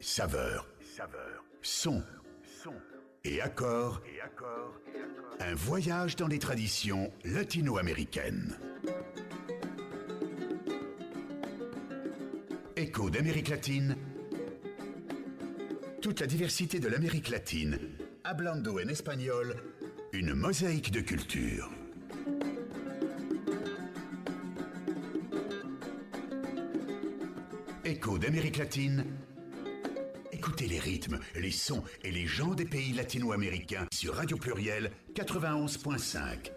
saveurs, sons et accords. Un voyage dans les traditions latino-américaines. Écho d'Amérique latine. Toute la diversité de l'Amérique latine, hablando en espagnol, une mosaïque de culture. Écho d'Amérique latine. Écoutez les rythmes, les sons et les gens des pays latino-américains sur Radio Pluriel 91.5.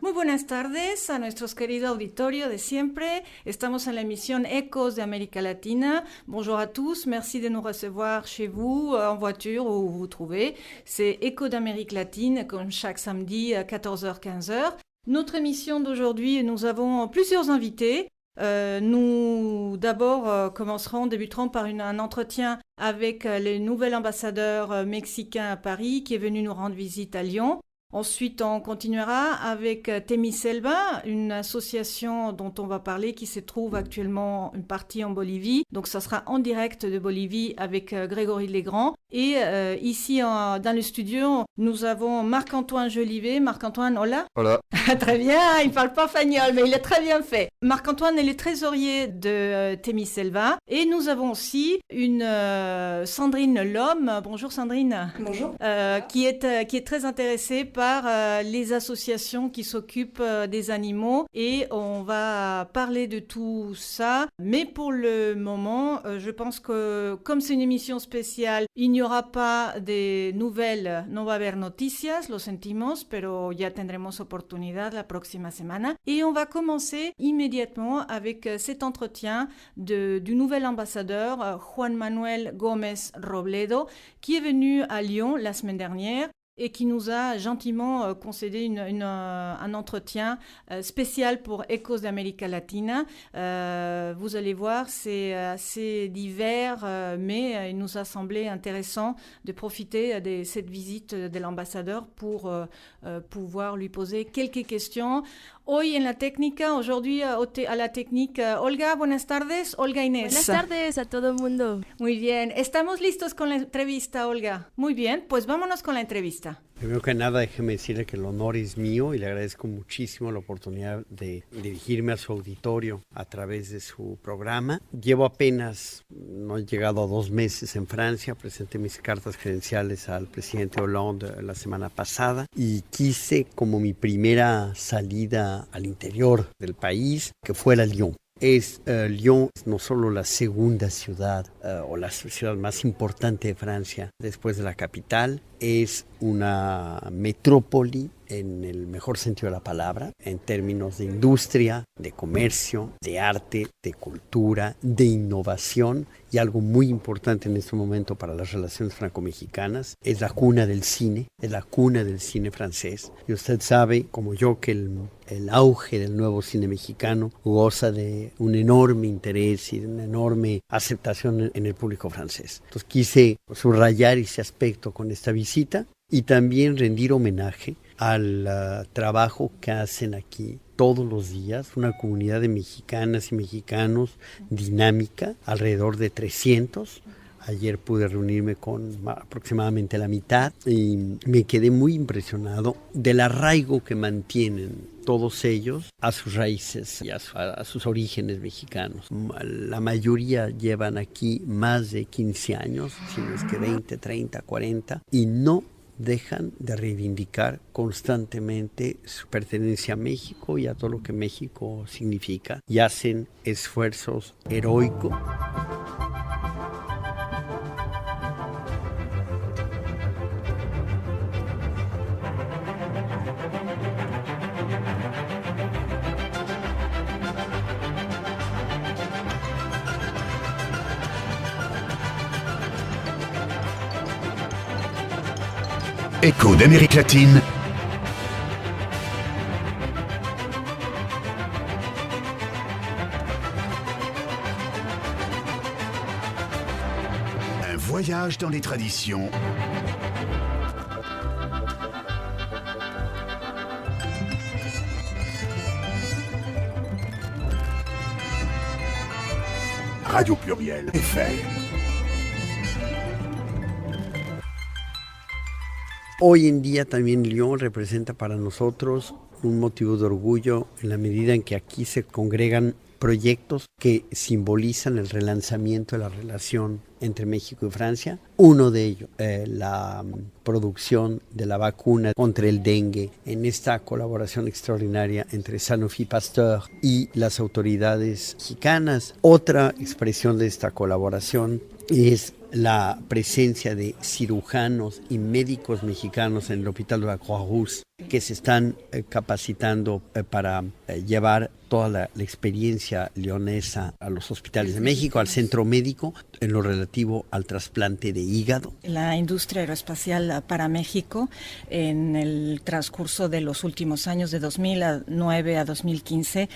Muy buenas tardes a nuestros queridos auditorio de siempre. Estamos en la émission Ecos de América Latina. Bonjour à tous, merci de nous recevoir chez vous, en voiture ou où vous vous trouvez. C'est Écho d'Amérique latine, comme chaque samedi à 14h-15h. Notre émission d'aujourd'hui, nous avons plusieurs invités. Nous d'abord débuterons par un entretien avec le nouvel ambassadeur mexicain à Paris qui est venu nous rendre visite à Lyon. Ensuite, on continuera avec Temiselva, une association dont on va parler qui se trouve actuellement une partie en Bolivie. Donc, ça sera en direct de Bolivie avec Grégory Legrand. Et ici, dans le studio, nous avons Marc-Antoine Jolivet. Marc-Antoine, hola. Hola. Très bien, il ne parle pas espagnol, mais il est très bien fait. Marc-Antoine est le trésorier de Temiselva. Et nous avons aussi une Sandrine Lhomme. Bonjour Sandrine. Bonjour. Qui est très intéressée par les associations qui s'occupent des animaux et on va parler de tout ça. Mais pour le moment, je pense que comme c'est une émission spéciale, il n'y aura pas de nouvelles, no va a haber noticias, lo sentimos, pero ya tendremos oportunidad la próxima semana. Et on va commencer immédiatement avec cet entretien du nouvel ambassadeur Juan Manuel Gómez Robledo qui est venu à Lyon la semaine dernière et qui nous a gentiment concédé un entretien spécial pour Ecos d'América Latina. Vous allez voir, c'est assez divers, mais il nous a semblé intéressant de profiter de cette visite de l'ambassadeur pour pouvoir lui poser quelques questions. Hoy en la técnica, aujourd'hui a la technique, Olga, buenas tardes, Olga Inés. Buenas tardes a todo el mundo. Muy bien, ¿estamos listos con la entrevista, Olga? Muy bien, pues vámonos con la entrevista. Primero que nada, déjeme decirle que el honor es mío y le agradezco muchísimo la oportunidad de dirigirme a su auditorio a través de su programa. Llevo apenas, no he llegado a 2 meses en Francia, presenté mis cartas credenciales al presidente Hollande la semana pasada y quise como mi primera salida al interior del país que fuera Lyon. Lyon es no solo la segunda ciudad o la ciudad más importante de Francia después de la capital, es una metrópoli en el mejor sentido de la palabra, en términos de industria, de comercio, de arte, de cultura, de innovación y algo muy importante en este momento para las relaciones franco-mexicanas, es la cuna del cine, francés. Y usted sabe, como yo, que el auge del nuevo cine mexicano goza de un enorme interés y de una enorme aceptación en el público francés. Entonces quise subrayar ese aspecto con esta visita y también rendir homenaje al trabajo que hacen aquí todos los días, una comunidad de mexicanas y mexicanos dinámica, alrededor de 300. Ayer pude reunirme con aproximadamente la mitad y me quedé muy impresionado del arraigo que mantienen todos ellos a sus raíces y a sus orígenes mexicanos. La mayoría llevan aquí más de 15 años, si no es que 20, 30, 40, y no dejan de reivindicar constantemente su pertenencia a México y a todo lo que México significa y hacen esfuerzos heroicos. Écho d'Amérique latine. Un voyage dans les traditions Radio Pluriel FM. Hoy en día también Lyon representa para nosotros un motivo de orgullo en la medida en que aquí se congregan proyectos que simbolizan el relanzamiento de la relación entre México y Francia. Uno de ellos, la producción de la vacuna contra el dengue en esta colaboración extraordinaria entre Sanofi Pasteur y las autoridades mexicanas. Otra expresión de esta colaboración es la presencia de cirujanos y médicos mexicanos en el Hospital de la Croix-Rouge que se están capacitando para llevar toda la experiencia leonesa a los hospitales de México, al centro médico, en lo relativo al trasplante de hígado. La industria aeroespacial para México, en el transcurso de los últimos años, de 2009 a 2015,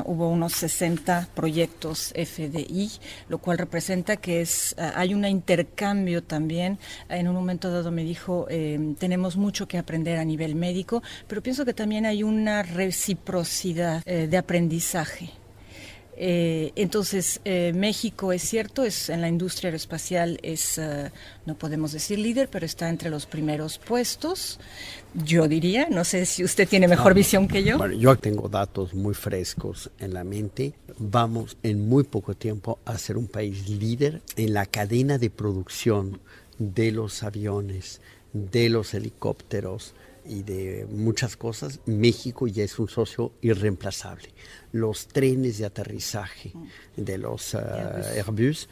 hubo unos 60 proyectos FDI, lo cual representa que hay un intercambio también. En un momento dado me dijo, tenemos mucho que aprender a nivel médico, pero pienso que también hay una reciprocidad de aprendizaje. Entonces, México es cierto, en la industria aeroespacial no podemos decir líder, pero está entre los primeros puestos, yo diría. No sé si usted tiene mejor visión que yo. Bueno, yo tengo datos muy frescos en la mente. Vamos en muy poco tiempo a ser un país líder en la cadena de producción de los aviones, de los helicópteros y de muchas cosas. México ya es un socio irreemplazable. Los trenes de aterrizaje de los Airbus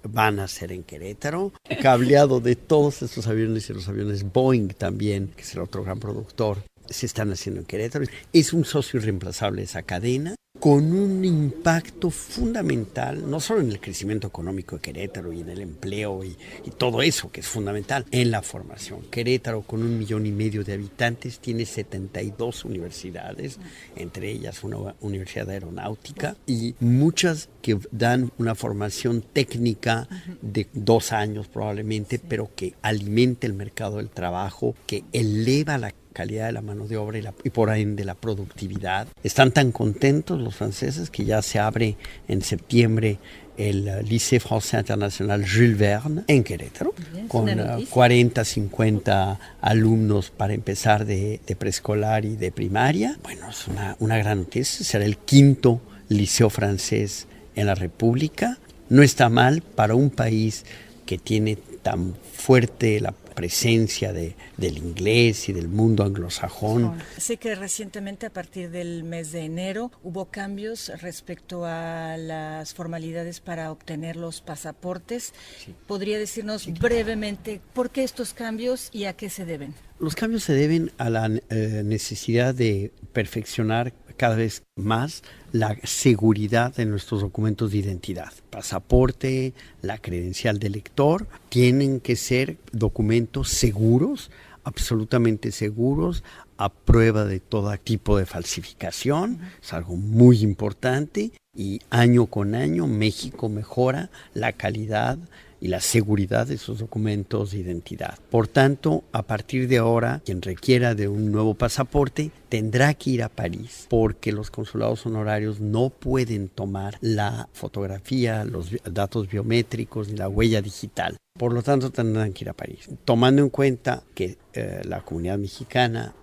van a ser en Querétaro. El cableado de todos estos aviones y los aviones Boeing también, que es el otro gran productor, se están haciendo en Querétaro. Es un socio irreemplazable esa cadena, con un impacto fundamental, no solo en el crecimiento económico de Querétaro y en el empleo y todo eso que es fundamental, en la formación. Querétaro, con 1,5 millones de habitantes, tiene 72 universidades, entre ellas una universidad de aeronáutica, y muchas que dan una formación técnica de 2 años probablemente, pero que alimenta el mercado del trabajo, que eleva la calidad de la mano de obra y por ende la productividad. Están tan contentos los franceses que ya se abre en septiembre el Lycée Français International Jules Verne en Querétaro, con 40, 50 alumnos para empezar de preescolar y de primaria. Bueno, es una gran noticia. Será el 5º liceo francés en la República. No está mal para un país que tiene tan fuerte la presencia del inglés y del mundo anglosajón. Sé que recientemente, a partir del mes de enero, hubo cambios respecto a las formalidades para obtener los pasaportes. Sí. ¿Podría decirnos brevemente por qué estos cambios y a qué se deben? Los cambios se deben a la necesidad de perfeccionar cada vez más la seguridad de nuestros documentos de identidad. Pasaporte, la credencial de lector, tienen que ser documentos seguros, absolutamente seguros, a prueba de todo tipo de falsificación. Es algo muy importante y año con año México mejora la calidad y la seguridad de sus documentos de identidad. Por tanto, a partir de ahora, quien requiera de un nuevo pasaporte tendrá que ir a París, porque los consulados honorarios no pueden tomar la fotografía, los datos biométricos ni la huella digital. Por lo tanto, tendrán que ir a París. Tomando en cuenta que la comunidad mexicana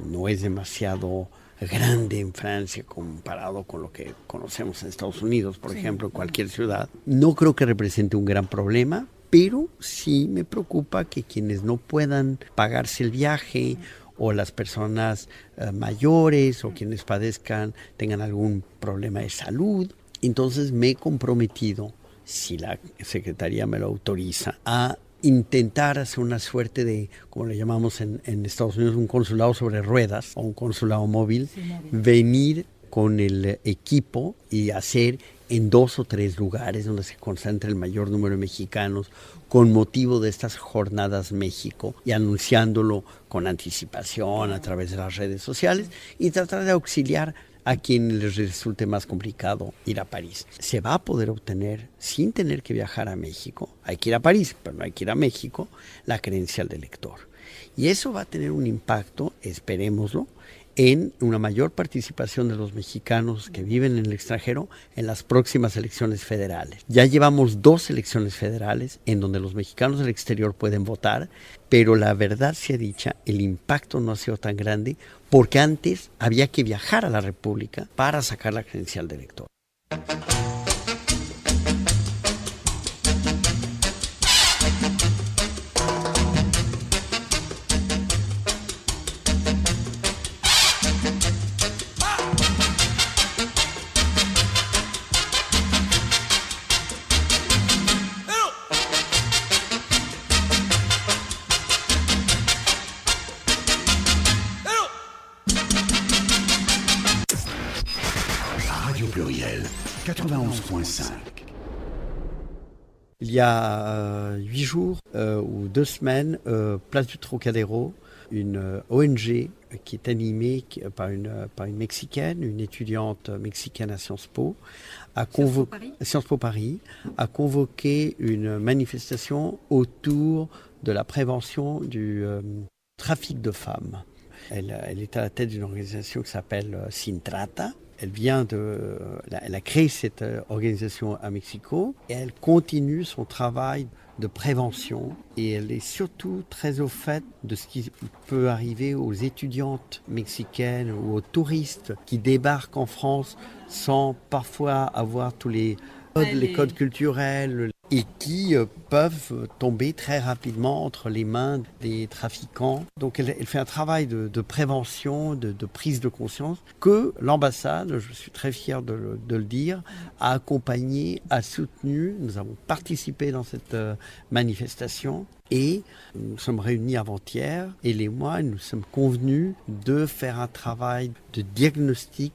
no es demasiado grande en Francia comparado con lo que conocemos en Estados Unidos, por ejemplo, en cualquier ciudad. No creo que represente un gran problema, pero sí me preocupa que quienes no puedan pagarse el viaje o las personas mayores o quienes tengan algún problema de salud. Entonces me he comprometido, si la Secretaría me lo autoriza, a intentar hacer una suerte de, como le llamamos en Estados Unidos, un consulado sobre ruedas o un consulado móvil, venir con el equipo y hacer en 2 o 3 lugares donde se concentra el mayor número de mexicanos con motivo de estas jornadas México y anunciándolo con anticipación a través de las redes sociales y tratar de auxiliar a quien les resulte más complicado ir a París. Se va a poder obtener, sin tener que viajar a México, hay que ir a París, pero no hay que ir a México, la credencial de lector. Y eso va a tener un impacto, esperémoslo, en una mayor participación de los mexicanos que viven en el extranjero en las próximas elecciones federales. Ya llevamos 2 elecciones federales en donde los mexicanos del exterior pueden votar, pero la verdad sea dicha, el impacto no ha sido tan grande porque antes había que viajar a la República para sacar la credencial de elector. Radio Pluriel 91.5. Il y a 8 jours ou 2 semaines, place du Trocadéro, une ONG qui est animée par une Mexicaine, une étudiante mexicaine à Sciences Po, Sciences Po Paris, a convoqué une manifestation autour de la prévention du trafic de femmes. Elle est à la tête d'une organisation qui s'appelle Sin Trata. Elle a créé cette organisation à Mexico et elle continue son travail de prévention et elle est surtout très au fait de ce qui peut arriver aux étudiantes mexicaines ou aux touristes qui débarquent en France sans parfois avoir tous les codes culturels et qui peuvent tomber très rapidement entre les mains des trafiquants. Donc elle fait un travail de prévention, de prise de conscience que l'ambassade, je suis très fier de le dire, a accompagné, a soutenu. Nous avons participé dans cette manifestation. Et nous sommes réunis avant-hier, elle et moi, nous sommes convenus de faire un travail de diagnostic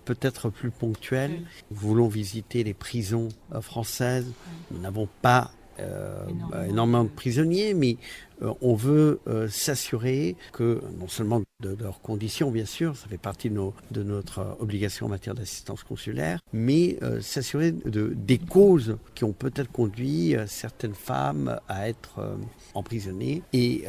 peut-être plus ponctuel. Nous voulons visiter les prisons françaises. Nous n'avons pas énormément de prisonniers, mais on veut s'assurer que, non seulement de leurs conditions, bien sûr, ça fait partie de notre obligation en matière d'assistance consulaire, mais s'assurer des causes qui ont peut-être conduit certaines femmes à être emprisonnées. Et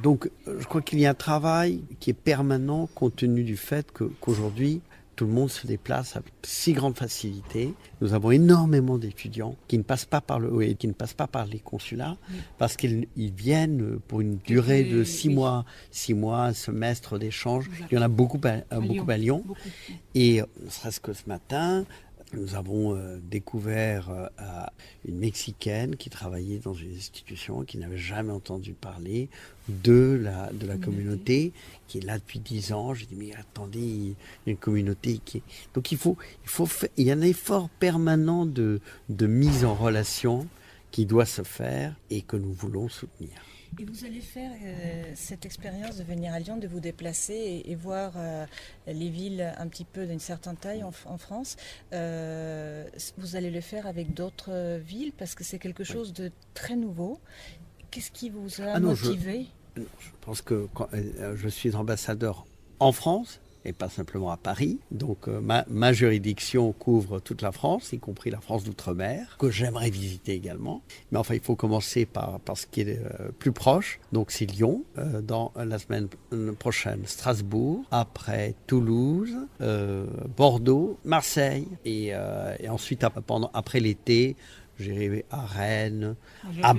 donc, je crois qu'il y a un travail qui est permanent compte tenu du fait qu'aujourd'hui, tout le monde se déplace avec si grande facilité. Nous avons énormément d'étudiants qui ne passent pas par les consulats parce qu'ils viennent pour une durée de 6 mois, un semestre d'échange. Il y en a beaucoup à Lyon. Et ne serait-ce que ce matin, nous avons découvert une Mexicaine qui travaillait dans une institution, qui n'avait jamais entendu parler de la communauté, qui est là depuis 10 ans. J'ai dit, mais attendez, il y a une communauté qui est... Donc il y a un effort permanent de mise en relation qui doit se faire et que nous voulons soutenir. Et vous allez faire cette expérience de venir à Lyon, de vous déplacer et voir les villes un petit peu d'une certaine taille en France. Vous allez le faire avec d'autres villes parce que c'est quelque chose de très nouveau. Qu'est-ce qui vous a motivé ? Je pense que je suis ambassadeur en France et pas simplement à Paris. Donc ma juridiction couvre toute la France, y compris la France d'outre-mer, que j'aimerais visiter également. Mais enfin, il faut commencer par ce qui est plus proche. Donc c'est Lyon, dans la semaine prochaine Strasbourg, après Toulouse, Bordeaux, Marseille, et ensuite après l'été, j'irai à Rennes, à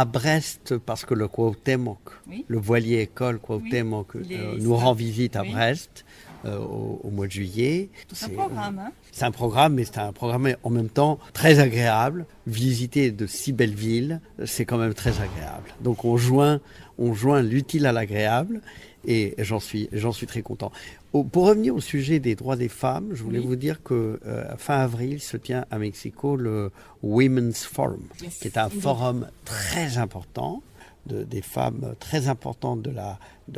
Brest, parce que le Cuauhtémoc, le voilier école Cuauhtémoc, nous rend visite à Brest au mois de juillet. C'est un programme, hein ? C'est un programme, mais c'est un programme en même temps très agréable. Visiter de si belles villes, c'est quand même très agréable. Donc on joint l'utile à l'agréable. Et j'en suis très content. Pour revenir au sujet des droits des femmes, je voulais vous dire que fin avril se tient à Mexico le Women's Forum, qui est un forum très important des femmes très importantes de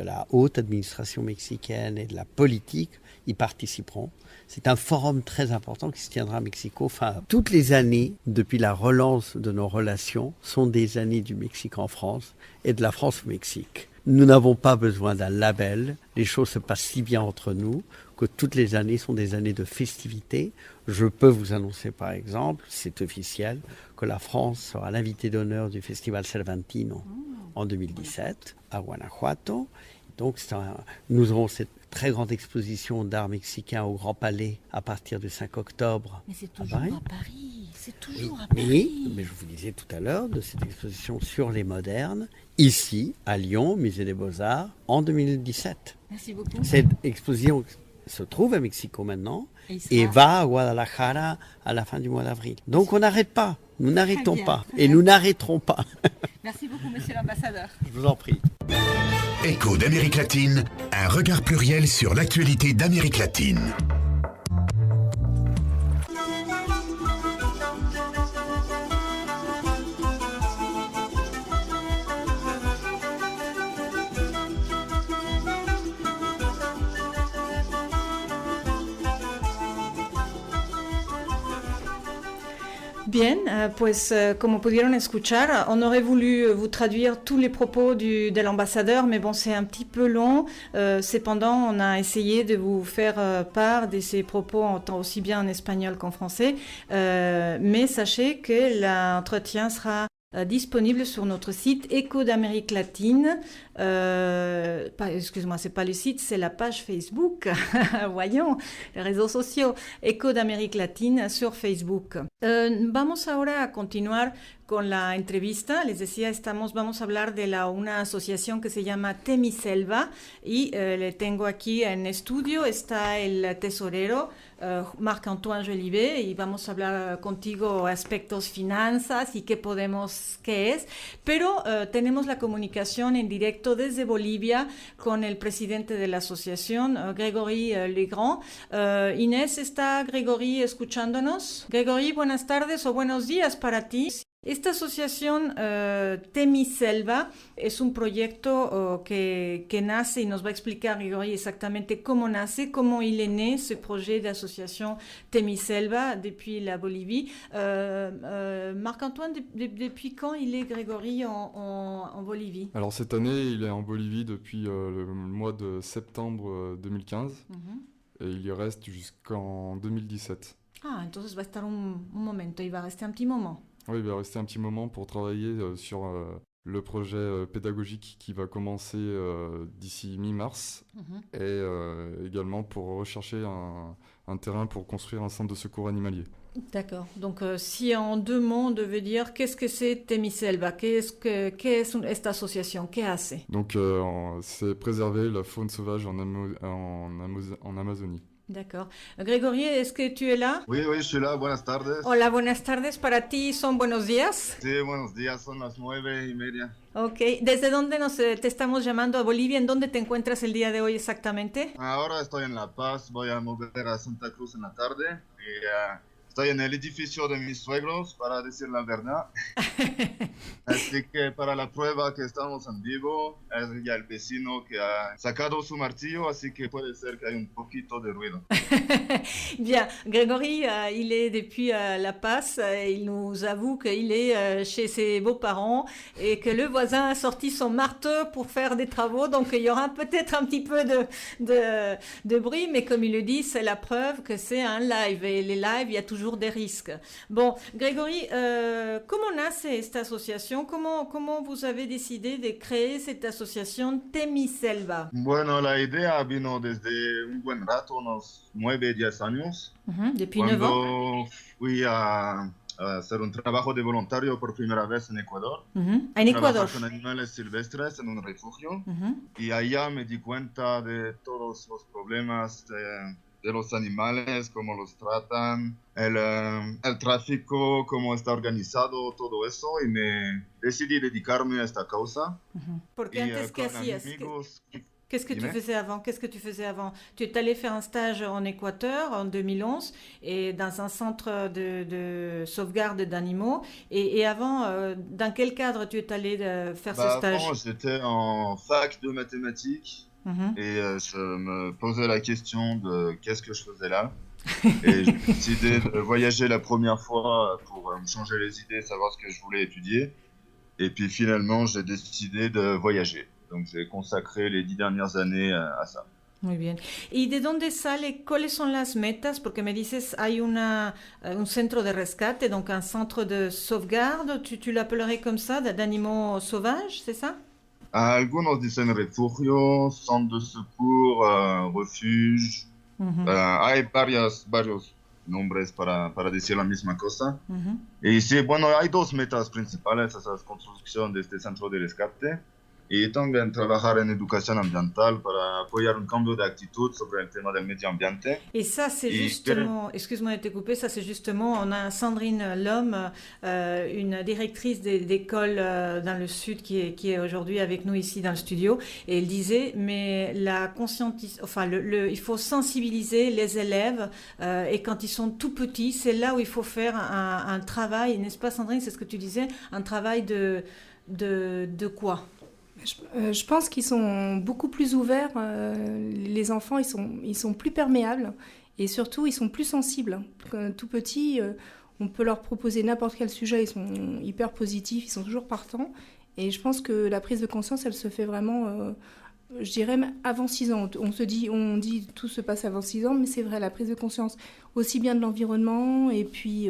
la haute administration mexicaine et de la politique y participeront. C'est un forum très important qui se tiendra à Mexico. Toutes les années, depuis la relance de nos relations, sont des années du Mexique en France et de la France au Mexique. Nous n'avons pas besoin d'un label. Les choses se passent si bien entre nous que toutes les années sont des années de festivités. Je peux vous annoncer par exemple, c'est officiel, que la France sera l'invité d'honneur du Festival Cervantino en 2017 à Guanajuato. Donc nous aurons cette très grande exposition d'art mexicain au Grand Palais à partir du 5 octobre. Mais c'est toujours à Paris, c'est toujours à Oui, Paris. mais je vous disais tout à l'heure de cette exposition sur les modernes, ici, à Lyon, Musée des Beaux-Arts, en 2017. Merci beaucoup. Cette exposition se trouve à Mexico maintenant Et et ça- va à Guadalajara à la fin du mois d'avril. Donc on n'arrête pas, nous n'arrêtons bien, pas très et bien. nous n'arrêterons pas. Merci beaucoup, monsieur l'ambassadeur. Je vous en prie. Écho d'Amérique latine, un regard pluriel sur l'actualité d'Amérique latine. Bien, pues como pudieron escuchar, on aurait voulu vous traduire tous les propos de l'ambassadeur, mais bon, c'est un petit peu long. Cependant, on a essayé de vous faire part de ces propos aussi bien en espagnol qu'en français. Mais sachez que l'entretien sera disponible sur notre site Écho d'Amérique latine. Excuse-moi, c'est pas le site, c'est la page Facebook. Voyons, les réseaux sociaux. Écho d'Amérique latine sur Facebook. Vamos ahora a continuar con la entrevista. Les decía, vamos a hablar de una asociación que se llama Temiselva y le tengo aquí en estudio. Está el tesorero Marc-Antoine Jolivet y vamos a hablar contigo aspectos finanzas y qué es. Pero tenemos la comunicación en directo desde Bolivia con el presidente de la asociación, Grégory Legrand. Inés, ¿está Grégory escuchándonos? Grégory, buenas tardes o buenos días para ti. Esta asociación Temiselva es un proyecto que nace y nos va a explicar Grégory exactamente cómo nace, cómo il est né ce projet d'association Temiselva depuis la Bolivie. Marc-Antoine, depuis quand il est Grégory en Bolivie? Alors cette année, il est en Bolivie depuis le mois de septembre 2015 et il y reste jusqu'en 2017. Ah, entonces va a estar un momento, il va rester un petit moment. Oui, il va rester un petit moment pour travailler sur le projet pédagogique qui va commencer d'ici mi-mars et également pour rechercher un terrain pour construire un centre de secours animalier. D'accord. Donc, si en deux mots on devait dire qu'est-ce que c'est Temiselva, qu'est-ce esta asociación, ¿qué hace? Donc, c'est préserver la faune sauvage en Amazonie. D'accord. Grégory, est-ce que tu es là? Oui, je suis là. Buenas tardes. Hola, buenas tardes. ¿Para ti son buenos días? Sí, buenos días. Son las 9:30. Ok. ¿Desde dónde te estamos llamando a Bolivia? ¿En dónde te encuentras el día de hoy exactamente? Ahora estoy en La Paz. Voy a mover a Santa Cruz en la tarde. Y estoy en el edificio de mis suegros, para decir la verdad. Así que para la prueba que estamos en vivo, es ya el vecino que ha sacado su martillo, así que puede ser que hay un poquito de ruido. Bien, Grégory, il est depuis La Paz. Il nous avoue qu'il est chez ses beaux-parents et que le voisin a sorti son marteau pour faire des travaux. Donc, il y aura peut-être un petit peu de bruit, mais comme il le dit, c'est la preuve que c'est un live. Et les lives, il y a toujours des risques. Bon, Grégory, comment nace esta asociación? ¿Cómo vous avez décidé de créer cette association Temiselva? Bueno, la idea vino desde un buen rato, unos 9-10 años. Depuis 9 ans. Cuando fui a hacer un trabajo de voluntario por primera vez en Ecuador. En Trabajar Ecuador. con animales silvestres en un refugio. Y allá me di cuenta de todos los problemas de los animales, cómo los tratan, el tráfico, cómo está organizado, todo eso. Y me decidí dedicarme a esta causa. Porque antes, ¿qué con hacías? amigos. Qu'est-ce que tu Dime. faisais avant? Qu'est-ce que tu faisais avant? Tu es allé faire un stage en Équateur en 2011 et dans un centre de sauvegarde d'animaux. Et avant, dans quel cadre tu es allé faire ce stage? Avant, j'étais en fac de mathématiques. Et je me posais la question de qu'est-ce que je faisais là. Et j'ai décidé de voyager la première fois pour me changer les idées, savoir ce que je voulais étudier. Et puis finalement, j'ai décidé de voyager. Donc j'ai consacré les 10 dernières années à ça. Muy bien. ¿Y de dónde sale? ¿Cuáles son las metas? Porque me dices, hay un centre de rescate, donc un centre de sauvegarde, tu l'appellerais comme ça, d'animaux sauvages, c'est ça? Algunos dicen refugio, centre de secours, refuge. Hay varios nombres para decir la misma cosa. Y sí, bueno, hay dos metas principales, esa construcción de este centro de rescate y también trabajar en educación ambiental para apoyar un cambio de actitud sobre el tema del medio ambiente. Et ça, c'est justement, excuse-moi de te couper, ça c'est justement, on a Sandrine Lhomme, une directrice d'école dans le Sud qui est aujourd'hui avec nous ici dans le studio, et elle disait, mais il faut sensibiliser les élèves, et quand ils sont tout petits, c'est là où il faut faire un travail, n'est-ce pas Sandrine, c'est ce que tu disais, un travail de quoi? Je pense qu'ils sont beaucoup plus ouverts. Les enfants, ils sont plus perméables et surtout, ils sont plus sensibles. Tout petits, on peut leur proposer n'importe quel sujet. Ils sont hyper positifs, ils sont toujours partants. Et je pense que la prise de conscience, elle se fait vraiment, je dirais, avant 6 ans. On dit tout se passe avant 6 ans, mais c'est vrai, la prise de conscience aussi bien de l'environnement et puis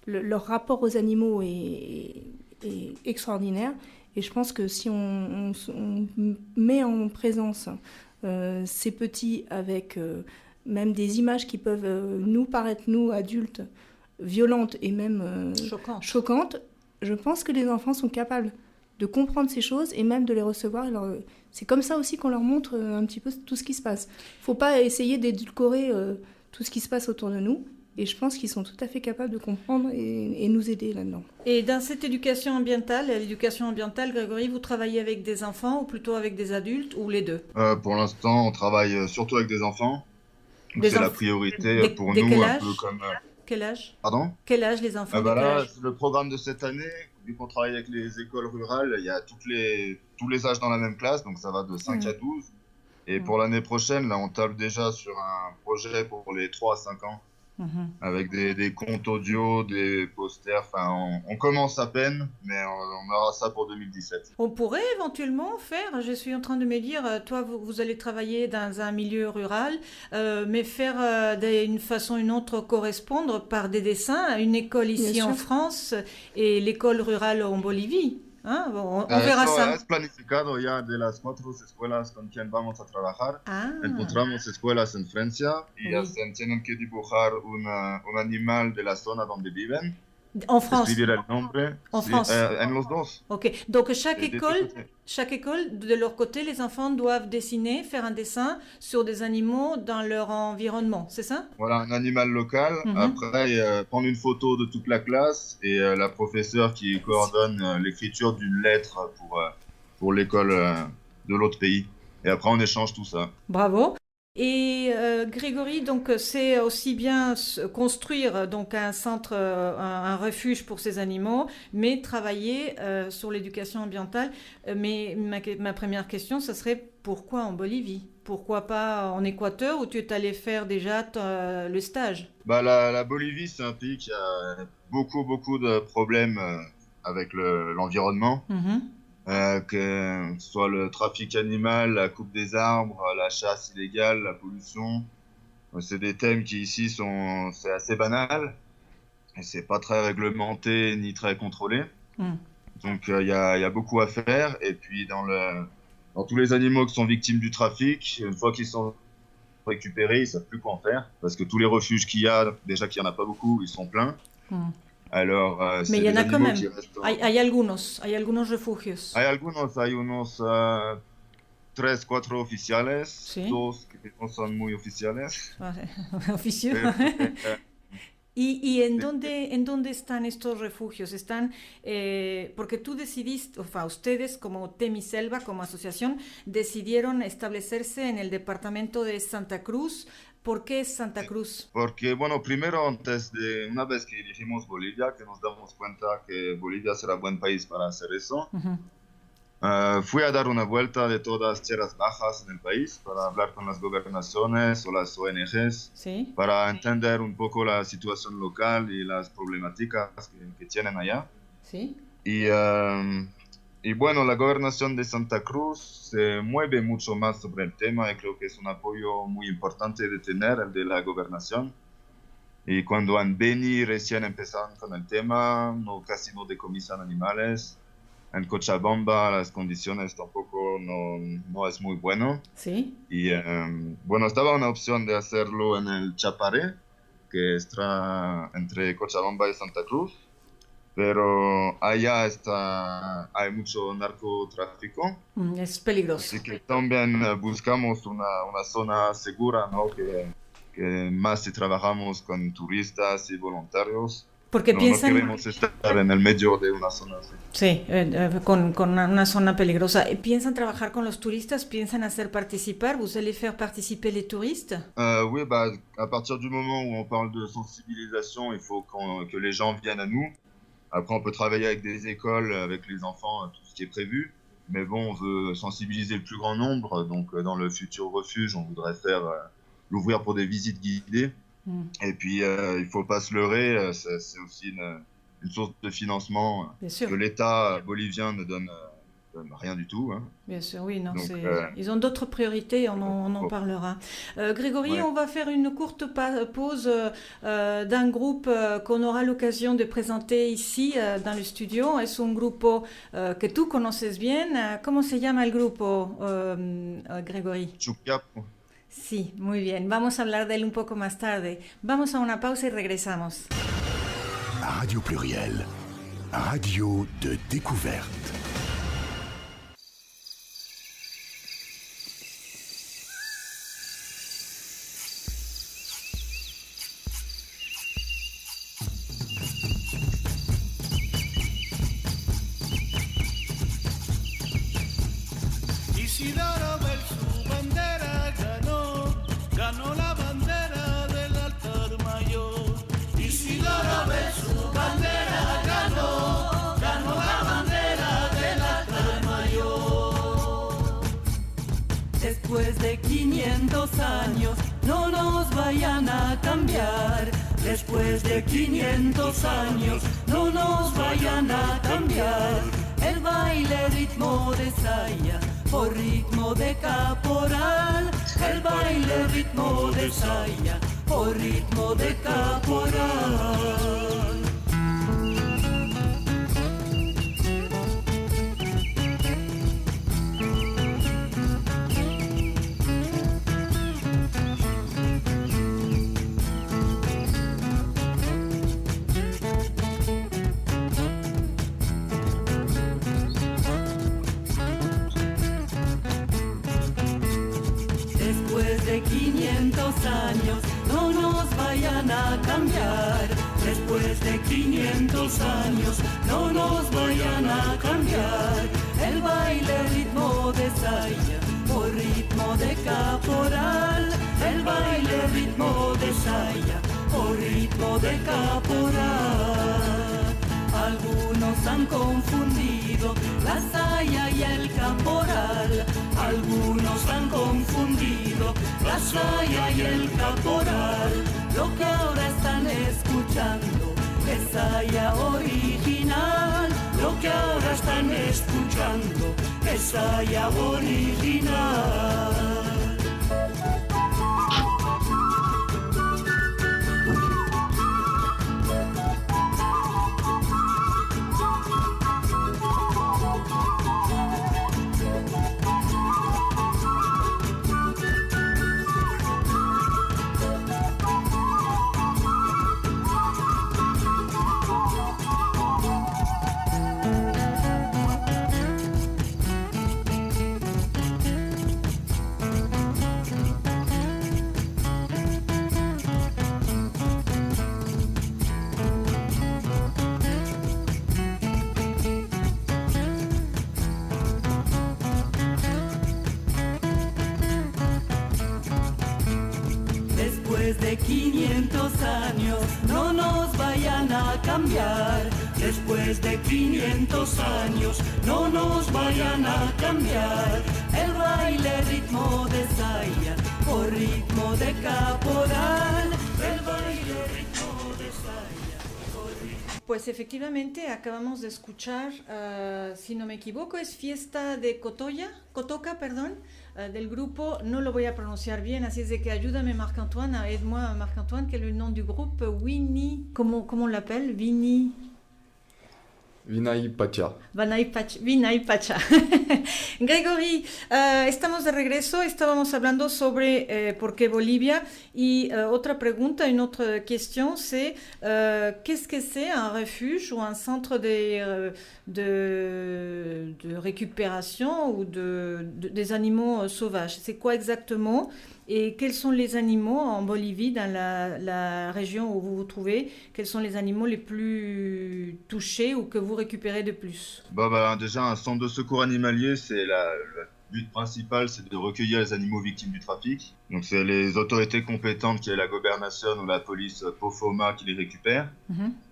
leur rapport aux animaux est extraordinaire. Et je pense que si on met en présence ces petits avec même des images qui peuvent nous paraître, nous, adultes, violentes et même choquantes, je pense que les enfants sont capables de comprendre ces choses et même de les recevoir. C'est comme ça aussi qu'on leur montre un petit peu tout ce qui se passe. Il ne faut pas essayer d'édulcorer tout ce qui se passe autour de nous. Et je pense qu'ils sont tout à fait capables de comprendre et nous aider là-dedans. Et dans cette éducation ambientale, Grégory, vous travaillez avec des enfants ou plutôt avec des adultes ou les deux? Pour l'instant, on travaille surtout avec des enfants. C'est la priorité pour nous. Quel un âge peu comme, Quel âge? Pardon? Quel âge les enfants? Là, le programme de cette année, vu qu'on travaille avec les écoles rurales, il y a tous les âges dans la même classe, donc ça va de 5 à 12. Et pour l'année prochaine, là, on tape déjà sur un projet pour les 3 à 5 ans. Avec des comptes audio, des posters, enfin on commence à peine, mais on aura ça pour 2017. On pourrait éventuellement faire, je suis en train de me dire, toi vous allez travailler dans un milieu rural, mais faire d'une façon ou une autre correspondre par des dessins, une école ici en France et l'école rurale en Bolivie. Hein? Bon, on verá ça. Es planificado ya de las 4 escuelas con quien vamos a trabajar. Encontramos escuelas en Francia y tienen que dibujar un animal de la zona donde viven. En France. Escribir el nombre. En France. En los dos. Ok. Donc chaque école, de leur côté, les enfants doivent dessiner, faire un dessin sur des animaux dans leur environnement, c'est ça? Voilà, un animal local. Après, prendre une photo de toute la classe et la professeure qui coordonne l'écriture d'une lettre pour l'école de l'autre pays. Et après, on échange tout ça. Bravo. Et Grégory, donc c'est aussi bien construire donc un centre, un refuge pour ces animaux, mais travailler sur l'éducation ambientale. Mais ma première question, ça serait pourquoi en Bolivie? Pourquoi pas en Équateur où tu es allé faire déjà le stage? La Bolivie, c'est un pays qui a beaucoup de problèmes avec l'environnement. Que ce soit le trafic animal, la coupe des arbres, la chasse illégale, la pollution. C'est des thèmes qui ici c'est assez banal et c'est pas très réglementé ni très contrôlé. Donc il y a beaucoup à faire. Et puis dans tous les animaux qui sont victimes du trafic, une fois qu'ils sont récupérés, ils savent plus quoi en faire parce que tous les refuges qu'il y a, déjà qu'il y en a pas beaucoup, ils sont pleins. Alors, mais il y en a quand même. Hay algunos refugios. Hay unos 3-4 oficiales, sí. 2 que no son muy oficiales. Oficio. ¿Y en dónde están estos refugios? Están, porque tú decidiste, ustedes como Temiselva, como asociación, decidieron establecerse en el departamento de Santa Cruz. ¿Por qué Santa Cruz? Porque, bueno, primero, una vez que elegimos Bolivia, que nos damos cuenta que Bolivia será buen país para hacer eso, fui a dar una vuelta de todas las tierras bajas en el país para hablar con las gobernaciones o las ONGs, ¿sí? Para entender un poco la situación local y las problemáticas que tienen allá. ¿Sí? Y bueno, la gobernación de Santa Cruz se mueve mucho más sobre el tema y creo que es un apoyo muy importante de tener, el de la gobernación. Y cuando en Beni recién empezaron con el tema, casi no decomisan animales. en Cochabamba las condiciones tampoco no es muy bueno. Sí. Y bueno, estaba una opción de hacerlo en el Chaparé, que está entre Cochabamba y Santa Cruz, pero allá hay mucho narcotráfico. Es peligroso. Así que también buscamos una zona segura, ¿no? Que más si trabajamos con turistas y voluntarios. Porque no queremos estar en el medio de una zona así. Sí, con una zona peligrosa. ¿Piensan trabajar con los turistas? ¿Piensan hacer participar? ¿Vous allez faire participer les touristes? Oui, bah, à partir du moment où on parle de sensibilisation, il faut que les gens viennent à nous. Après, on peut travailler avec des écoles, avec les enfants, tout ce qui est prévu. Mais bon, on veut sensibiliser le plus grand nombre. Donc, dans le futur refuge, on voudrait faire l'ouvrir pour des visites guidées. Et puis, il ne faut pas se leurrer, c'est aussi une source de financement que l'État bolivien ne donne rien du tout. Hein. Bien sûr, oui. Non, donc, ils ont d'autres priorités, on en parlera. Grégory, ouais. On va faire une courte pause d'un groupe qu'on aura l'occasion de présenter ici dans le studio. Es un grupo que tú conoces bien. ¿Cómo se llama el grupo, Grégory? Chuquiapo. Sí, muy bien. Vamos a hablar de él un poco más tarde. Vamos a una pausa y regresamos. Radio Pluriel, radio de découverte. Isidoro ver su bandera ganó la bandera del altar mayor. Isidoro ver su bandera ganó la bandera del altar mayor. Después de 500 años no nos vayan a cambiar. Después de 500 años no nos vayan a cambiar. El baile ritmo de saya por ritmo de caporal, el baile ritmo de saya, por ritmo de caporal. De 500 años no nos vayan a cambiar. Después de 500 años no nos vayan a cambiar. El baile ritmo de saya por ritmo de caporal. El baile ritmo de saya por ritmo de caporal. Algunos han confundido la saya y el caporal. Algunos han confundido la saya y el caporal. Lo que ahora están escuchando es saya original. Lo que ahora están escuchando es saya original. Después de 500 años no nos vayan a cambiar. Después de 500 años no nos vayan a cambiar. El baile ritmo de saya por ritmo de caporal. El baile ritmo de saya por ritmo. Pues efectivamente acabamos de escuchar, si no me equivoco, es Fiesta de Cotoca, perdón. Del grupo, no lo voy a pronunciar bien, así es de que ayúdame Marc-Antoine, aide-moi Marc-Antoine, quel est le nom du groupe? Winnie, comment on l'appelle? Winnie? Vinay Pacha. Vinay Pacha. Gregory, estamos de regreso, estábamos hablando sobre por qué Bolivia y otra pregunta, une autre question, c'est qu'est-ce que c'est un refuge ou un centre de récupération ou des animaux sauvages? C'est quoi exactement? Et quels sont les animaux en Bolivie, dans la région où vous vous trouvez? Quels sont les animaux les plus touchés ou que vous récupérez de plus? Déjà, un centre de secours animalier, le but principal, c'est de recueillir les animaux victimes du trafic. Donc, c'est les autorités compétentes, qui est la gouvernation ou la police POFOMA, qui les récupèrent.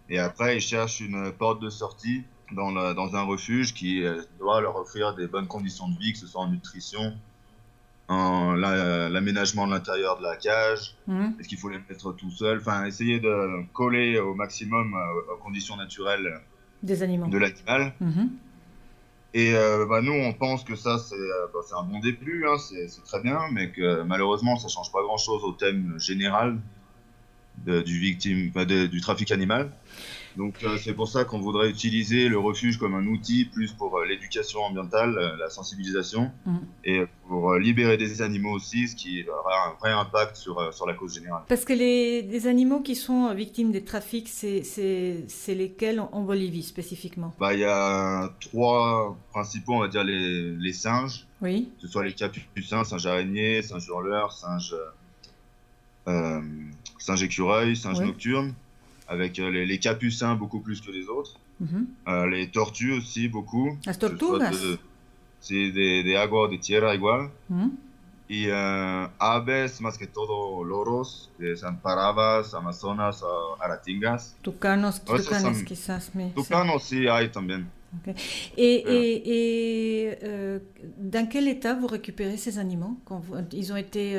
Et après, ils cherchent une porte de sortie dans un refuge qui doit leur offrir des bonnes conditions de vie, que ce soit en nutrition, l'aménagement de l'intérieur de la cage, est-ce qu'il faut les mettre tout seul, enfin essayer de coller au maximum aux conditions naturelles des animaux. De l'animal. Et nous on pense que ça c'est un bon début, hein, c'est très bien, mais que malheureusement ça change pas grand chose au thème général du trafic animal. Donc c'est pour ça qu'on voudrait utiliser le refuge comme un outil plus pour l'éducation ambientale, la sensibilisation, et pour libérer des animaux aussi, ce qui aura un vrai impact sur la cause générale. Parce que les animaux qui sont victimes des trafics, c'est lesquels en Bolivie spécifiquement? Il y a 3 principaux, on va dire les singes, oui. Que ce soit les capucins, singes araignées, singes hurleurs, singes écureuils, singes nocturnes. Avec les capucins beaucoup plus que les autres. Les tortues aussi beaucoup. Las tortugas. C'est des aguas de tierra igual. Y aves, más que todo loros, que son paravas, amazonas, aratingas. Tucanos quizás. Tucanos sí hay también. Okay. Et dans quel état vous récupérez ces animaux quand ils ont été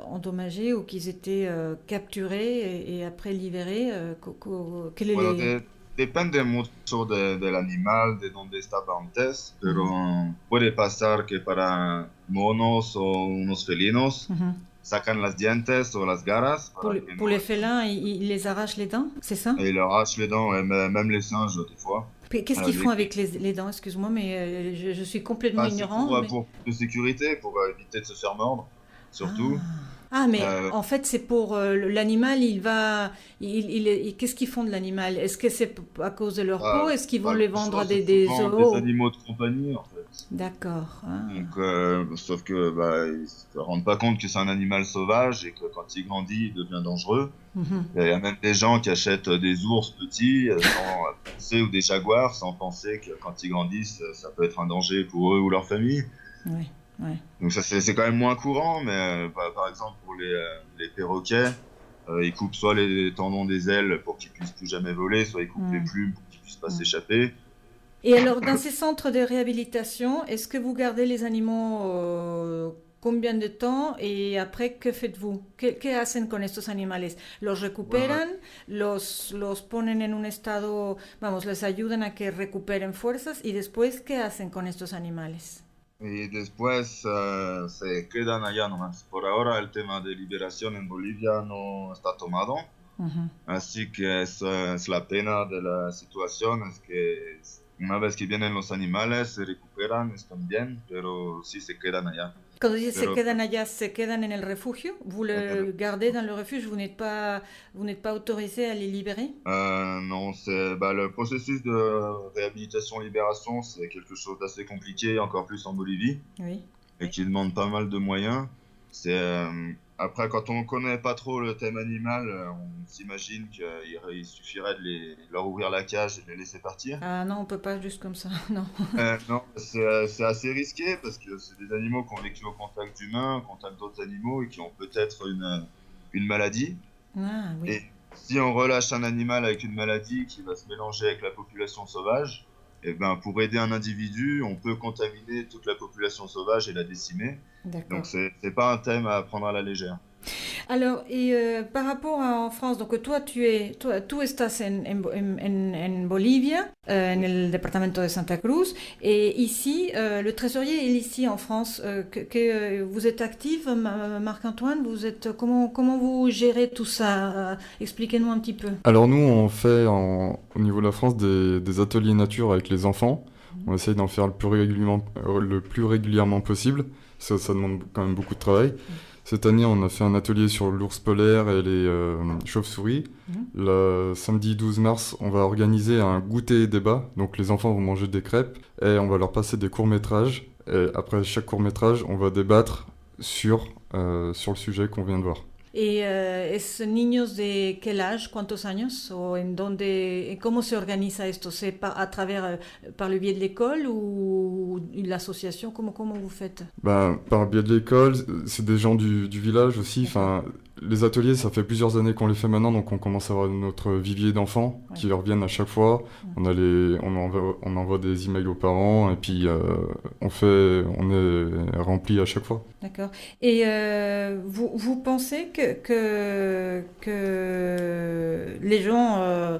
endommagés ou qu'ils étaient capturés et après libérés? Depende mucho del animal, de dónde estaba antes, pero puede pasar que para monos o unos felinos sacan las dientes o las garras. Pour les félins, ils les arrachent les dents, c'est ça? Et ils leur arrachent les dents, et même les singes des fois. Qu'est-ce qu'ils font avec les dents? Excuse-moi, mais je suis complètement ignorant. Pour de sécurité, pour éviter de se faire mordre, surtout. Mais en fait, c'est pour l'animal, qu'est-ce qu'ils font de l'animal? Est-ce que c'est à cause de leur peau? Est-ce qu'ils vont les vendre à des zoos? Des animaux de compagnie, en fait. D'accord. Donc, sauf que ils ne se rendent pas compte que c'est un animal sauvage et que quand il grandit, il devient dangereux. Il y a même des gens qui achètent des ours petits sans penser, ou des jaguars sans penser que quand ils grandissent, ça peut être un danger pour eux ou leur famille. Oui. Ouais. Donc ça c'est quand même moins courant, mais par exemple pour les perroquets, ils coupent soit les tendons des ailes pour qu'ils puissent plus jamais voler, soit ils coupent les plumes pour qu'ils puissent pas s'échapper. Et alors dans ces centres de réhabilitation, est-ce que vous gardez les animaux combien de temps et après qué faites-vous? ¿Qué hacen con estos animales? ¿Los recuperan? ¿Los ponen en un estado, les ayudan a que recuperen fuerzas? Y después, ¿qué hacen con estos animales? Y después se quedan allá nomás. Por ahora el tema de liberación en Bolivia no está tomado. Así que es la pena de la situación, es que una vez que vienen los animales se recuperan, están bien, pero sí se quedan allá. Quand vous dites se quedan allá, se quedan en el refugio? Vous le gardez dans le refuge? Vous n'êtes pas autorisé à les libérer? Non, le processus de réhabilitation-libération, c'est quelque chose d'assez compliqué, encore plus en Bolivie, et qui demande pas mal de moyens. Après, quand on ne connaît pas trop le thème animal, on s'imagine qu'il suffirait de leur ouvrir la cage et de les laisser partir. Ah non, on ne peut pas juste comme ça, non. Non, c'est assez risqué parce que c'est des animaux qui ont vécu au contact d'humains, au contact d'autres animaux et qui ont peut-être une maladie. Ah, oui. Et si on relâche un animal avec une maladie qui va se mélanger avec la population sauvage, pour aider un individu, on peut contaminer toute la population sauvage et la décimer. Donc c'est pas un thème à prendre à la légère. Alors, et par rapport en France, donc toi, tú estás en Bolivia, en el departamento de Santa Cruz, et ici, le trésorier est ici en France. Vous êtes actif, Marc-Antoine, comment vous gérez tout ça? Expliquez-nous un petit peu. Alors nous, on fait au niveau de la France des ateliers nature avec les enfants. On essaye d'en faire le plus régulièrement possible. Ça demande quand même beaucoup de travail. Cette année, on a fait un atelier sur l'ours polaire et les chauves-souris. Le samedi 12 mars, on va organiser un goûter et débat. Donc les enfants vont manger des crêpes et on va leur passer des courts-métrages. Et après chaque court-métrage, on va débattre sur le sujet qu'on vient de voir. ¿Y es niños de qué âge, cuántos años, o en dónde, cómo se organiza esto? ¿C'est à travers, par le biais de l'école ou l'association? Comment vous faites? Par le biais de l'école, c'est des gens du village aussi. Enfin, les ateliers, ça fait plusieurs années qu'on les fait maintenant, donc on commence à avoir notre vivier d'enfants qui reviennent à chaque fois. On envoie des emails aux parents et puis on est rempli à chaque fois. D'accord. Et vous pensez que les gens,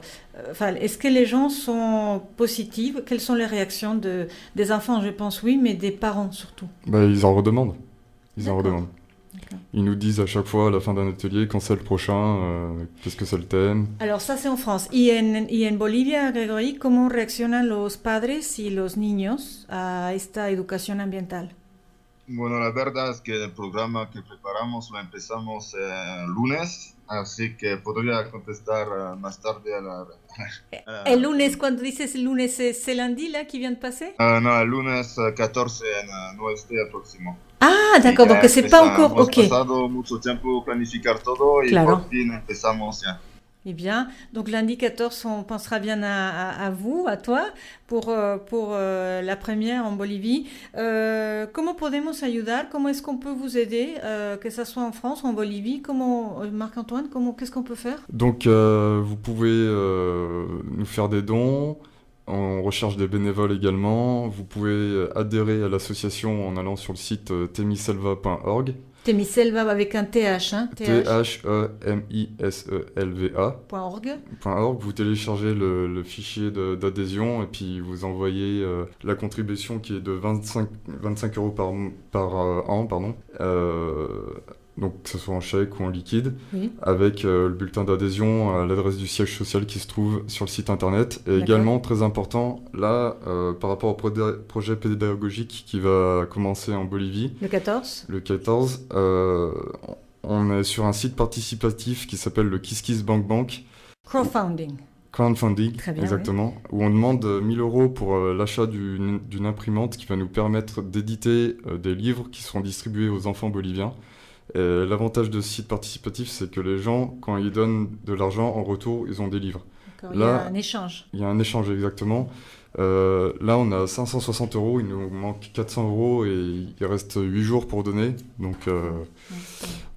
est-ce que les gens sont positifs? Quelles sont les réactions des enfants? Je pense oui, mais des parents surtout. Ils en redemandent. Ils nous disent à chaque fois à la fin d'un atelier quand c'est le prochain, qu'est-ce que c'est le thème. Alors ça c'est en France. Y en Bolivia, Gregory, ¿cómo reaccionan los padres y los niños a esta educación ambiental? Bueno, la verdad es que el programa que preparamos lo empezamos el lunes, así que podría contestar más tarde a la... El lunes, cuando dices el lunes, ¿c'est lundi là qui vient de passer? No, el lunes 14 no es el próximo. Ah, d'accord, donc c'est pas encore... Hemos Ok. pasado mucho tiempo planificar todo y Claro. por fin empezamos ya. Eh bien, donc lundi 14, on pensera bien à vous, à toi, pour la première en Bolivie. ¿Cómo podemos ayudar? ¿Cómo est-ce qu'on peut vous aider, que ça soit en France ou en Bolivie? Comment, Marc-Antoine, qu'est-ce qu'on peut faire? Donc vous pouvez nous faire des dons. On recherche des bénévoles également. Vous pouvez adhérer à l'association en allant sur le site temiselva.org. Temiselva avec un TH, hein? THEMISELVA.org. Vous téléchargez le fichier d'adhésion et puis vous envoyez la contribution qui est de 25 € par an, pardon. Donc que ce soit en chèque ou en liquide, Oui. avec le bulletin d'adhésion à l'adresse du siège social qui se trouve sur le site internet. Et également, très important, là, par rapport au projet pédagogique qui va commencer en Bolivie. Le 14. Le 14, on est sur un site participatif qui s'appelle le KissKissBankBank. Crowdfunding, Très bien, exactement, où on demande 1 000 € pour l'achat d'une imprimante qui va nous permettre d'éditer des livres qui seront distribués aux enfants boliviens. Et l'avantage de ce site participatif, c'est que les gens, quand ils donnent de l'argent, en retour, ils ont des livres. D'accord, il y a un échange. Il y a un échange, exactement. Là, on a 560 €, il nous manque 400 € et il reste 8 jours pour donner. Donc,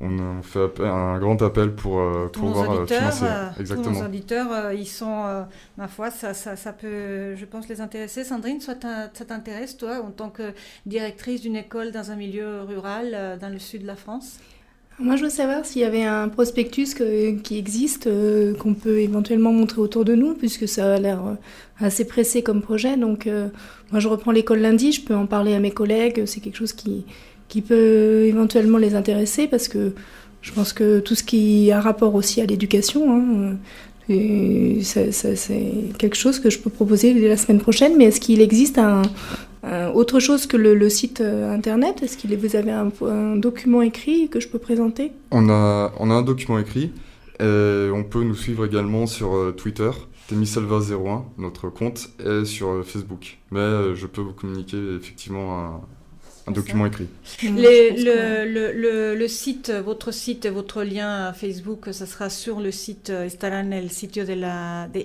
on fait un grand appel pour pouvoir financer. Exactement. Tous nos auditeurs, ils sont, ma foi, ça peut, je pense, les intéresser. Sandrine, ça t'intéresse, toi, en tant que directrice d'une école dans un milieu rural dans le sud de la France? Moi, je veux savoir s'il y avait un prospectus qui existe, qu'on peut éventuellement montrer autour de nous, puisque ça a l'air assez pressé comme projet. Donc, moi, je reprends l'école lundi, je peux en parler à mes collègues. C'est quelque chose qui peut éventuellement les intéresser, parce que je pense que tout ce qui a rapport aussi à l'éducation, c'est quelque chose que je peux proposer dès la semaine prochaine. Mais est-ce qu'il existe autre chose que le site internet? Est-ce que vous avez un document écrit que je peux présenter? On a un document écrit et on peut nous suivre également sur Twitter, Temiselva01, notre compte, et sur Facebook. Mais je peux vous communiquer effectivement un document écrit. Le site, votre lien Facebook, ça sera sur le site, estará en el sitio de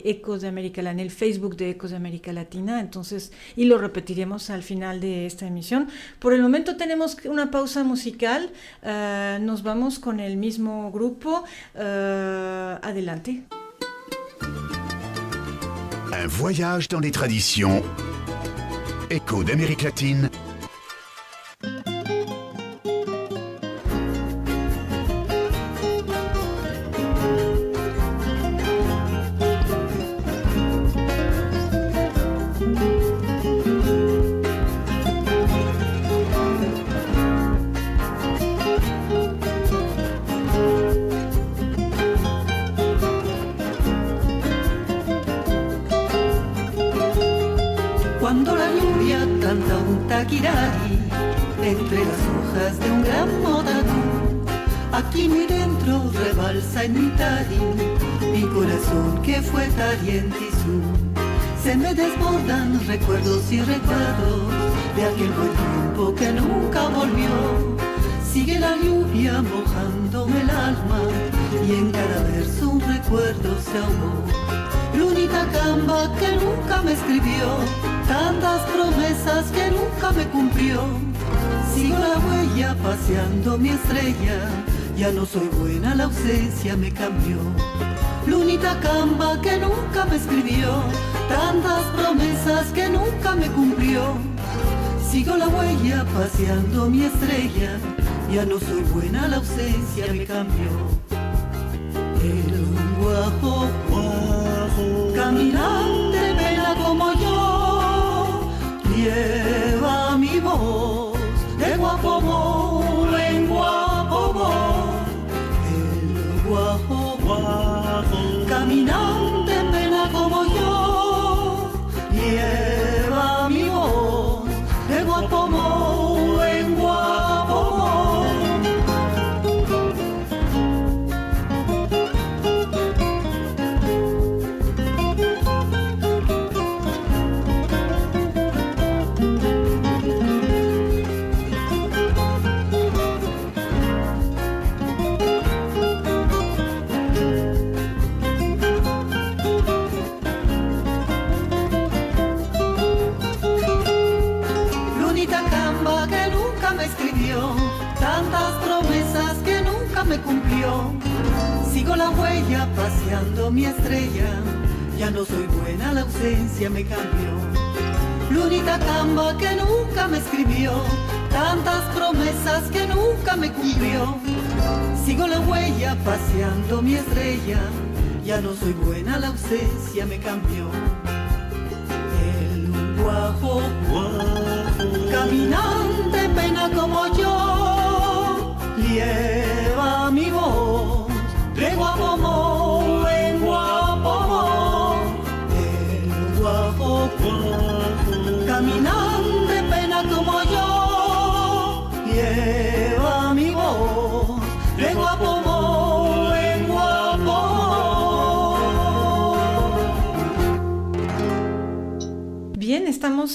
Ecos de América Latina, en el Facebook de Ecos de América Latina, entonces, y lo repetiremos al final de esta emisión. Por el momento tenemos una pausa musical, nos vamos con el mismo grupo, adelante. Un voyage dans les traditions. Écho d'Amérique latine. cuando la lluvia canta un taquirari entre las hojas de un gran motatú. Aquí muy dentro rebalsa en mi tari mi corazón que fue tari en Tizú. Se me desbordan recuerdos y recuerdos de aquel buen tiempo que nunca volvió. Sigue la lluvia mojándome el alma y en cada verso un recuerdo se ahogó. Lunita Camba que nunca me escribió, tantas promesas que nunca me cumplió. Sigo la huella paseando mi estrella, ya no soy buena, la ausencia me cambió. Lunita Camba que nunca me escribió, tantas promesas que nunca me cumplió. Sigo la huella paseando mi estrella, ya no soy buena, la ausencia me cambió. El guajo, guajo, caminante vela como yo, lleva mi voz de Guapomo en Guapomo. El guajo, guajo, caminante vela como yo, lleva mi voz de Guapomo en Guapomo. Tantas promesas que nunca me cumplió. Sigo la huella paseando mi estrella, ya no soy buena, la ausencia me cambió. Lunita Camba que nunca me escribió, tantas promesas que nunca me cumplió. Sigo la huella paseando mi estrella, ya no soy buena, la ausencia me cambió. El guajo, guajo, caminante pena como yo, lleva mi voz de Guapomo en Guapomo. El guajo, guajo, caminante pena como yo, lleva mi voz de Guapomo en Guapomo. Bien,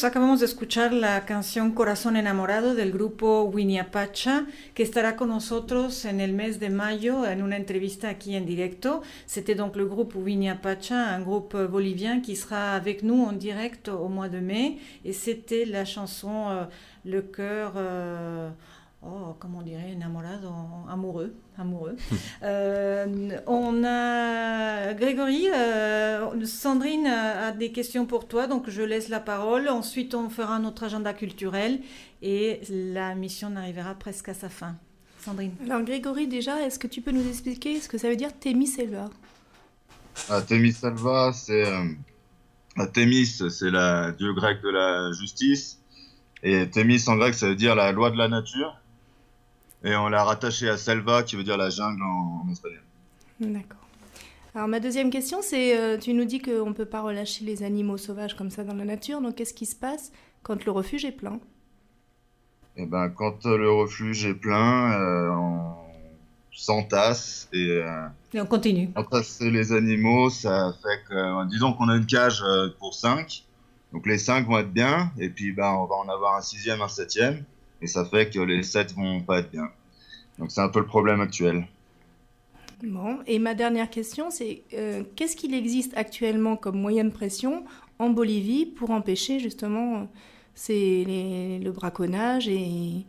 acabamos de escuchar la canción Corazón Enamorado del grupo Winiapacha, que estará con nosotros en el mes de mayo en une entrevista aquí en directo. C'était donc le groupe Winiapacha, un groupe bolivien qui sera avec nous en direct au mois de mai. Et c'était la chanson Le cœur... comment on dirait, enamorado, amoureux. On a Grégory, Sandrine a des questions pour toi, donc je laisse la parole. Ensuite, on fera notre agenda culturel et la mission n'arrivera presque à sa fin. Sandrine. Alors Grégory, déjà, est-ce que tu peux nous expliquer ce que ça veut dire Thémis Selva? Thémis Selva, c'est Thémis, c'est la dieu grec de la justice, et Thémis en grec, ça veut dire la loi de la nature. Et on l'a rattaché à Selva, qui veut dire la jungle en espagnol. D'accord. Alors ma deuxième question, c'est, tu nous dis qu'on ne peut pas relâcher les animaux sauvages comme ça dans la nature, donc qu'est-ce qui se passe quand le refuge est plein? Eh ben, quand le refuge est plein, on s'entasse et on continue. Entasser les animaux, ça fait que, disons qu'on a une cage pour 5, donc les 5 vont être bien, et puis on va en avoir un 6e, un 7e. Et ça fait que les 7 vont pas être bien. Donc c'est un peu le problème actuel. Bon, et ma dernière question, c'est qu'est-ce qu'il existe actuellement comme moyen de pression en Bolivie pour empêcher justement le braconnage et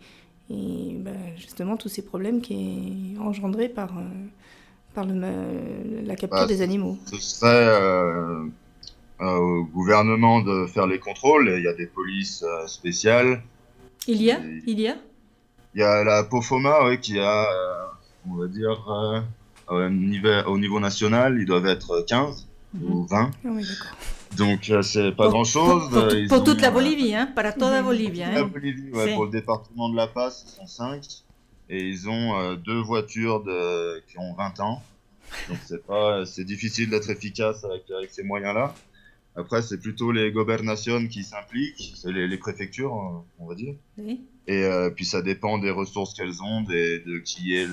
justement tous ces problèmes qui est engendrés par la capture des animaux? Ce serait au gouvernement de faire les contrôles. Il y a des polices spéciales. Il y a la POFOMA, oui, qui a, on va dire, au niveau national, ils doivent être 15 ou 20. Ah oui, d'accord. Donc, c'est pas grand-chose. Pour toute la Bolivie, hein, para toda Bolivia. La Bolivie, ouais, pour le département de La Paz, ils sont 5. Et ils ont 2 voitures qui ont 20 ans. Donc, c'est difficile d'être efficace avec ces moyens-là. Après, c'est plutôt les gobernations qui s'impliquent, c'est les préfectures, on va dire. Oui. Et puis ça dépend des ressources qu'elles ont, de qui est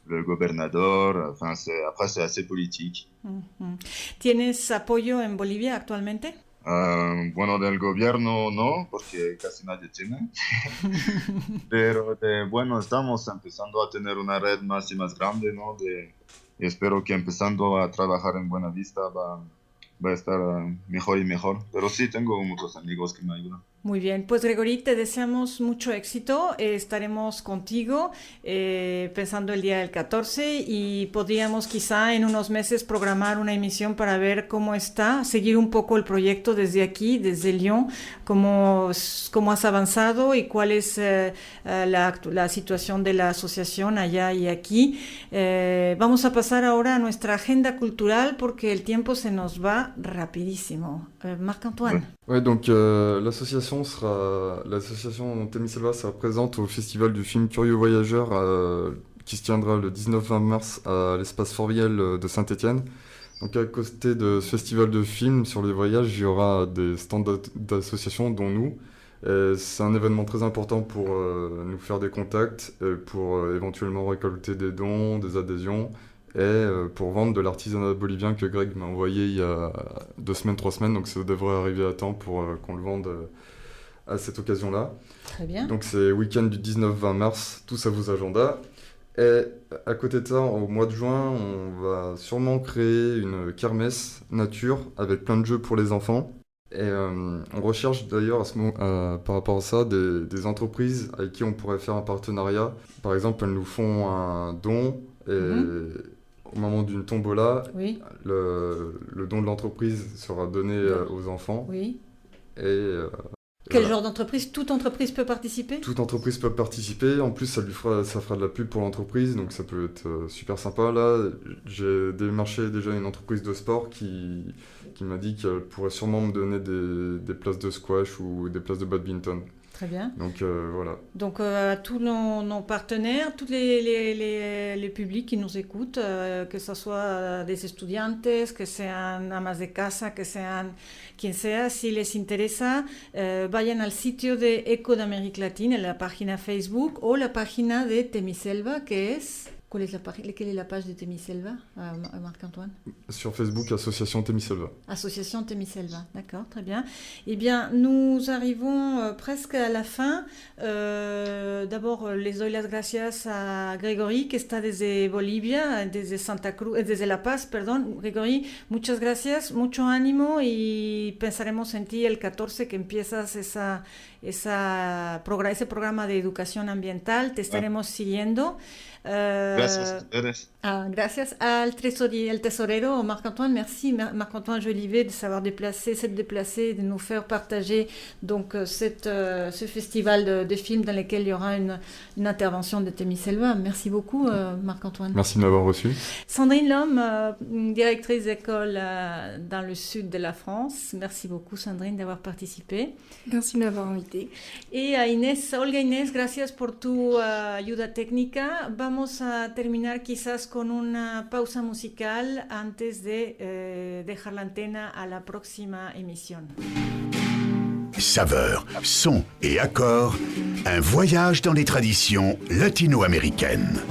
le gobernador. Enfin, après, c'est assez politique. ¿Tienes apoyo en Bolivia actualmente? Bueno, del gobierno no, porque casi nadie tiene. Pero bueno, estamos empezando a tener una red más y más grande, ¿no? Y espero que empezando a trabajar en Buenavista va a estar mejor y mejor. Pero sí, tengo muchos amigos que me ayudan. Muy bien, pues Gregory, te deseamos mucho éxito, estaremos contigo pensando el día del 14 y podríamos quizá en unos meses programar una emisión para ver cómo está, seguir un poco el proyecto desde aquí, desde Lyon, cómo has avanzado y cuál es la situación de la asociación allá y aquí. Vamos a pasar ahora a nuestra agenda cultural porque el tiempo se nos va rapidísimo. Marc-Antoine. Ouais, donc l'association Temiselva sera présente au Festival du film Curieux Voyageurs qui se tiendra le 19-20 mars à l'espace Fort-Viel de Saint-Étienne. Donc à côté de ce festival de films sur les voyages, il y aura des stands d'associations dont nous. C'est un événement très important pour nous faire des contacts, pour éventuellement récolter des dons, des adhésions et pour vendre de l'artisanat bolivien que Greg m'a envoyé il y a 2 semaines, 3 semaines, donc ça devrait arriver à temps pour qu'on le vende à cette occasion-là. Très bien. Donc c'est week-end du 19-20 mars, tout ça vos agendas. Et à côté de ça, au mois de juin, on va sûrement créer une kermesse nature avec plein de jeux pour les enfants. Et on recherche d'ailleurs par rapport à ça des entreprises avec qui on pourrait faire un partenariat. Par exemple, elles nous font un don et au moment d'une tombola, Oui. le don de l'entreprise sera donné aux enfants. Oui. Et Quel voilà. genre d'entreprise? Toute entreprise peut participer? Toute entreprise peut participer. En plus, ça fera de la pub pour l'entreprise, donc ça peut être super sympa. Là, j'ai démarché déjà une entreprise de sport qui m'a dit qu'elle pourrait sûrement me donner des places de squash ou des places de badminton. Très bien. Donc voilà. Donc à tous nos partenaires, tous les publics qui nous écoutent, que ce soit des estudiantes, que sean amas de casa, que sean quien sea, si les interesa, vayan al sitio de Eco de América Latina, en la página Facebook o la página de Temiselva, que es... Quelle est la page de Temiselva, Marc-Antoine? Sur Facebook, Association Temiselva. Association Temiselva, d'accord, très bien. Eh bien, nous arrivons presque à la fin. D'abord, les doy las gracias a Gregory, que está desde Bolivia, desde Santa Cruz, desde La Paz, perdón. Gregory, muchas gracias, mucho ánimo y pensaremos en ti el 14 que empiezas ese programa de educación ambiental. Te estaremos siguiendo. Gracias a ustedes. Gracias al tesorero Marc-Antoine. Merci Marc-Antoine Jolivet de s'être déplacé, de nous faire partager donc ce festival de films dans lequel il y aura une intervention de Temiselva. Merci beaucoup Marc-Antoine. Merci de m'avoir reçu. Sandrine Lhomme, directrice d'école dans le sud de la France. Merci beaucoup Sandrine d'avoir participé. Merci de m'avoir invité. Y a Olga Inés, gracias por tu ayuda técnica. Vamos a terminar quizás con una pausa musical antes de dejar la antena a la próxima emisión. Saveurs, sons et accords, un voyage dans les traditions latino-américaines.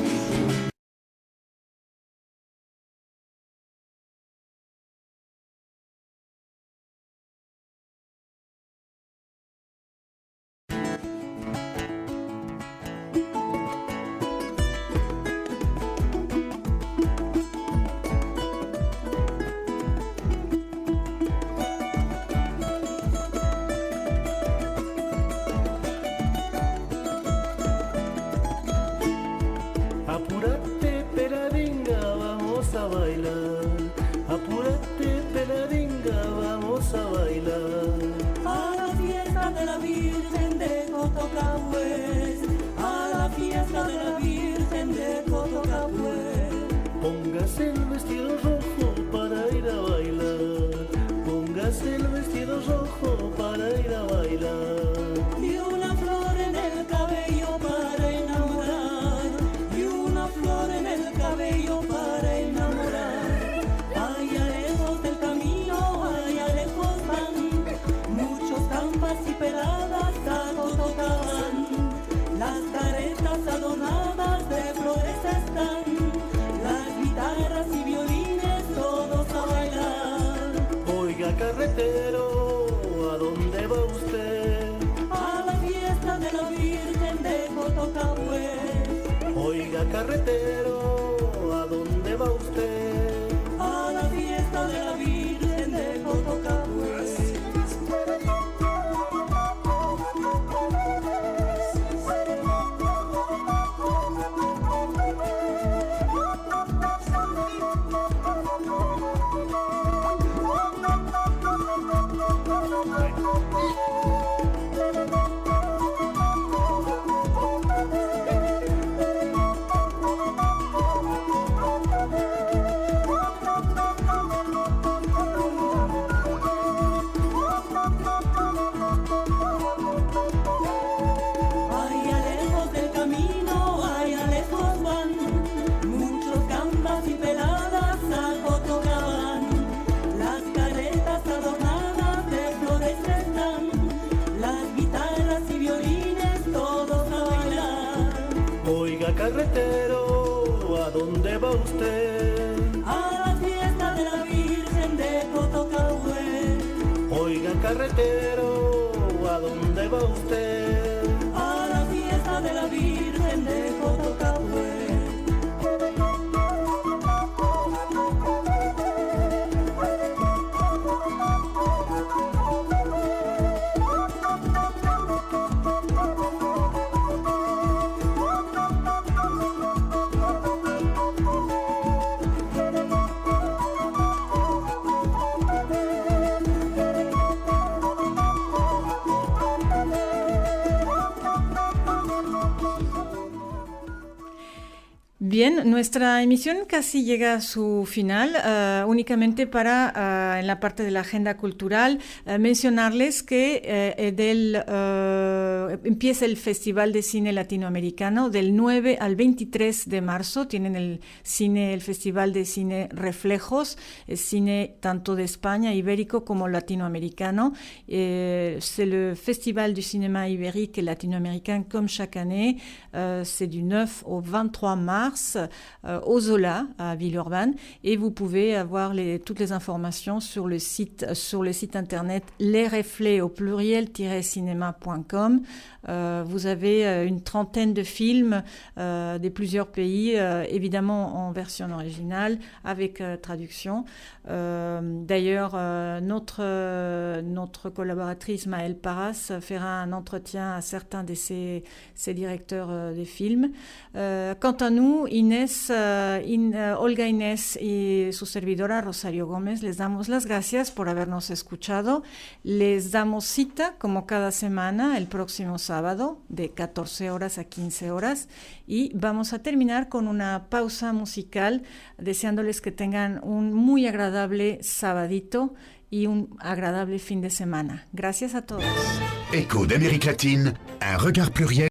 carretero, ¿a dónde va usted? A la fiesta de la Virgen de Cotocahué. Allá lejos del camino, allá lejos van muchos gambas y peladas a Cotocabán. Las carretas adornadas de flores están, las guitarras y violines todos a bailar. Oiga carretero, ¿a dónde va usted? A la fiesta de la Virgen de Cotocahué. Oiga carretero, ¿a dónde va usted? A la fiesta de la Virgen de Cotocahué. Bien, nuestra emisión casi llega a su final. Únicamente para, en la parte de la agenda cultural, mencionarles que empieza el Festival de Cine Latinoamericano del 9 al 23 de marzo. Tienen el Festival de Cine Reflejos, el cine tanto de España, ibérico, como latinoamericano. C'est le Festival du cinéma ibérique et latino-américain comme chaque année. C'est du 9 au 23 mars. Au Zola à Villeurbanne, et vous pouvez avoir toutes les informations sur le site internet lesreflets au pluriel-cinéma.com. Vous avez une trentaine de films de plusieurs pays, évidemment en version originale avec traduction. D'ailleurs, notre collaboratrice Maëlle Paras fera un entretien à certains de ces directeurs de films. Quant à nous, Olga Inés y su servidora Rosario Gómez, les damos las gracias por habernos escuchado. Les damos cita, como cada semana, el próximo sábado, de 14 horas a 15 horas. Y vamos a terminar con una pausa musical, deseándoles que tengan un muy agradable sabadito y un agradable fin de semana. Gracias a todos. Écho d'Amérique latine, un regard pluriel.